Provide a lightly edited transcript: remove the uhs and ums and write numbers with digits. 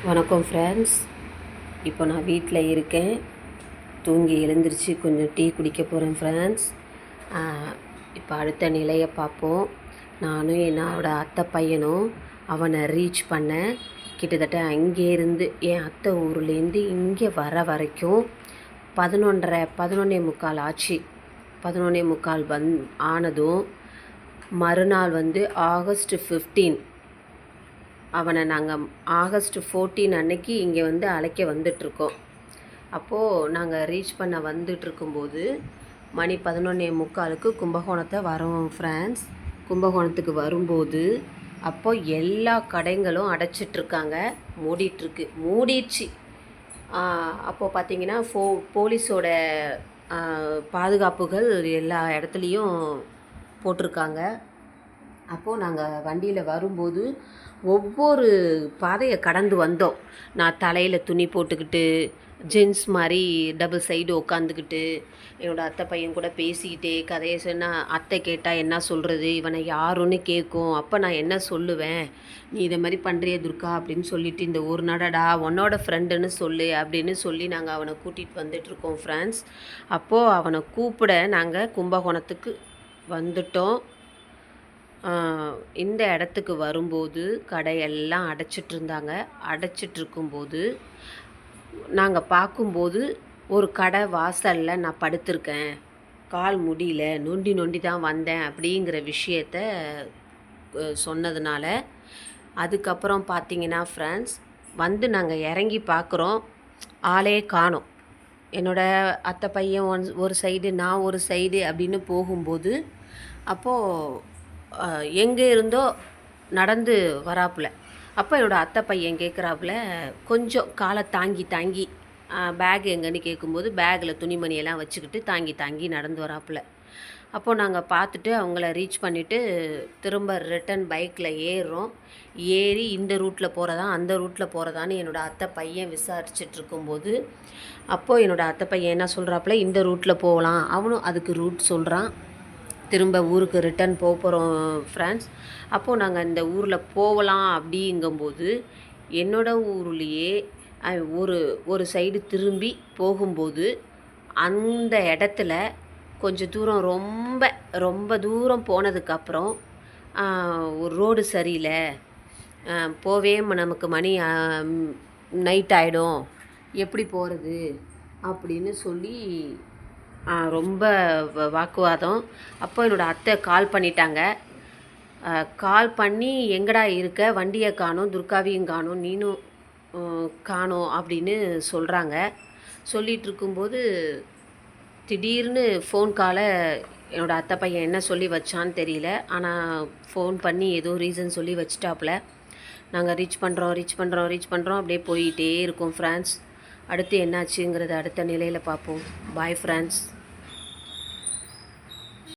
வணக்கம் ஃப்ரெண்ட்ஸ். இப்போ நான் வீட்டில் இருக்கேன். தூங்கி எழுந்திரிச்சு கொஞ்சம் டீ குடிக்க போகிறேன் ஃப்ரெண்ட்ஸ். இப்போ அடுத்த நிலையை பார்ப்போம். நானும் என்னோடய அத்தை பையனும் அவனை ரீச் பண்ணேன். கிட்டத்தட்ட அங்கேருந்து என் அத்தை ஊர்லேருந்து இங்கே வர வரைக்கும் 11:45 ஆச்சு. 11:45 ஆனதும் மறுநாள் ஆகஸ்ட் 15 அவனை நாங்கள் ஆகஸ்ட் 14 அன்னைக்கு இங்கே அழைக்க வந்துட்ருக்கோம். அப்போது நாங்கள் ரீச் பண்ண வந்துட்டுருக்கும்போது மணி 11:45க்கு கும்பகோணத்தை வரோம் ஃப்ரெண்ட்ஸ். கும்பகோணத்துக்கு வரும்போது அப்போது எல்லா கடைகளும் அடைச்சிட்ருக்காங்க, மூடிடுச்சு. அப்போது பார்த்திங்கன்னா போலீஸோட பாதுகாப்புகள் எல்லா இடத்துலையும் போட்டிருக்காங்க. அப்போது நாங்கள் வண்டியில் வரும்போது ஒவ்வொரு பாதையை கடந்து வந்தோம். நான் தலையில் துணி போட்டுக்கிட்டு ஜென்ஸ் மாதிரி டபுள் சைடு உட்காந்துக்கிட்டு என்னோடய அத்தை பையன் கூட பேசிக்கிட்டே கதையை சொன்னால் அத்தை கேட்டால் என்ன சொல்கிறது, இவனை யாருன்னு கேட்கும். அப்போ நான் என்ன சொல்லுவேன், நீ இதை மாதிரி பண்ணுறிய துர்கா அப்படின்னு சொல்லிவிட்டு இந்த ஒரு நடடா உன்னோட ஃப்ரெண்டுன்னு சொல்லு அப்படின்னு சொல்லி நாங்கள் அவனை கூட்டிகிட்டு வந்துட்ருக்கோம் ஃப்ரெண்ட்ஸ். அப்போது அவனை கூப்பிட நாங்கள் கும்பகோணத்துக்கு வந்துட்டோம். இந்த இடத்துக்கு வரும்போது கடையெல்லாம் அடைச்சிட்ருந்தாங்க. அடைச்சிட்ருக்கும்போது நாங்கள் பார்க்கும்போது ஒரு கடை வாசலில் நான் படுத்திருக்கேன், கால் முடியல, நொண்டி தான் வந்தேன் அப்படிங்கிற விஷயத்த சொன்னதுனால அதுக்கப்புறம் பார்த்திங்கன்னா ஃப்ரெண்ட்ஸ் நாங்கள் இறங்கி பார்க்குறோம், ஆளே காணோம். என்னோடய அத்தை பையன் ஒரு சைடு, நான் ஒரு சைடு அப்படின்னு போகும்போது அப்போது எங்கே இருந்தோ நடந்து வராப்புல. அப்போ என்னோடய அத்தை பையன் கேட்குறாப்புல, கொஞ்சம் காலை தாங்கி பேக் எங்கன்னு கேட்கும்போது பேக்கில் துணிமணியெல்லாம் வச்சுக்கிட்டு தாங்கி நடந்து வராப்புல. அப்போது நாங்கள் பார்த்துட்டு அவங்கள ரீச் பண்ணிவிட்டு திரும்ப ரிட்டன் பைக்கில் ஏறி இந்த ரூட்டில் போகிறதா அந்த ரூட்டில் போகிறதான்னு என்னோடய அத்தை பையன் விசாரிச்சிட்ருக்கும்போது அப்போது என்னோடய அத்தை பையன் என்ன சொல்கிறாப்புல, இந்த ரூட்டில் போகலாம். அவனும் அதுக்கு ரூட் சொல்கிறான். திரும்ப ஊருக்கு ரிட்டன் போகிறோம் ஃப்ரெண்ட்ஸ். அப்போது நாங்கள் இந்த ஊரில் போகலாம் அப்படிங்கும்போது என்னோடய ஊர்லேயே ஒரு சைடு திரும்பி போகும்போது அந்த இடத்துல கொஞ்சம் தூரம் ரொம்ப தூரம் போனதுக்கப்புறம் ஒரு ரோடு சரியில்லை, போவே நமக்கு மணி நைட் ஆகிடும், எப்படி போகிறது அப்படின்னு சொல்லி ரொம்ப வாக்குவாதம். அப்போ என்னோடய அத்தை கால் பண்ணிட்டாங்க. கால் பண்ணி எங்கடா இருக்க, வண்டியை காணோம், துர்காவையும் காணோம், நீனும் காணோம் அப்படின்னு சொல்கிறாங்க. சொல்லிகிட்ருக்கும்போது திடீர்னு ஃபோன் காலை என்னோடய அத்தை பையன் என்ன சொல்லி வச்சான்னு தெரியல, ஆனால் ஃபோன் பண்ணி ஏதோ ரீசன் சொல்லி வச்சிட்டாப்புல. நாங்கள் ரீச் பண்ணுறோம் அப்படியே போயிட்டே இருக்கோம் ஃப்ரெண்ட்ஸ். அடுத்து என்னாச்சுங்கிறத அடுத்த நிலையில் பார்ப்போம். Bye friends.